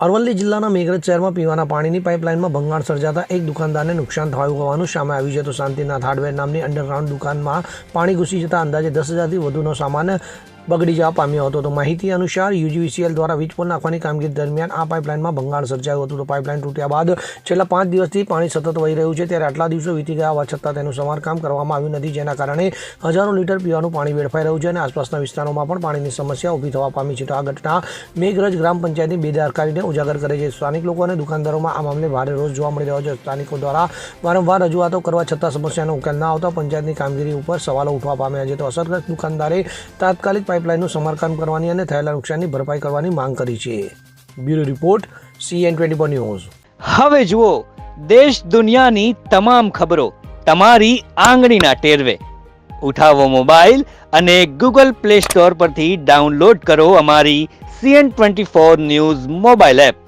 અરવલ્લી જિલ્લાના મેઘરજ શહેરમાં પીવાના પાણીની પાઇપલાઇનમાં ભંગાણ સર્જાતા એક દુકાનદારને નુકસાન થયું હોવાનું સામે આવ્યું છે. તો શાંતિનાથ હાર્ડવેર નામની અંડરગ્રાઉન્ડ દુકાનમાં પાણી ઘૂસી જતા અંદાજે 10,000થી વધુનો સામાન બગડી જવા પામ્યો હતો. તો માહિતી અનુસાર યુજીવીસીએલ દ્વારા વીજ પોલ નાખવાની કામગીરી દરમિયાન આ પાઇપલાઇનમાં ભંગાણ સર્જાયું હતું. તો પાઇપલાઇન તૂટ્યા બાદ છેલ્લા 5 દિવસથી પાણી સતત વહી રહ્યું છે. ત્યારે આટલા દિવસો વીતી ગયા હોવા છતાં તેનું સમારકામ કરવામાં આવ્યું નથી, જેના કારણે હજારો લીટર પીવાનું પાણી વેડફાઈ રહ્યું છે અને આસપાસના વિસ્તારોમાં પણ પાણીની સમસ્યા ઊભી થવા પામી છે. તો આ ઘટના મેઘરજ ગ્રામ પંચાયતની બેદરકારીને ઉજાગર કરે છે. સ્થાનિક લોકો અને દુકાનદારોમાં આ મામલે ભારે રોષ જોવા મળી રહ્યો છે. સ્થાનિકો દ્વારા વારંવાર રજૂઆતો કરવા છતાં સમસ્યાનો ઉકેલ ના આવતા પંચાયતની કામગીરી ઉપર સવાલો ઉઠવા પામ્યા છે. તો અસરગ્રસ્ત દુકાનદારે તાત્કાલિક પાઇપલાઇનનું સમારકામ કરવાની અને થયેલા નુકસાનની ભરપાઈ કરવાની માંગ કરી છે. Bureau report CN24 news. હવે જુઓ દેશ દુનિયાની તમામ ખબરો તમારી આંગળીના ટેરવે. ઉઠાવો મોબાઈલ અને Google Play Store પરથી ડાઉનલોડ કરો અમારી CN24 ન્યૂઝ મોબાઈલ એપ.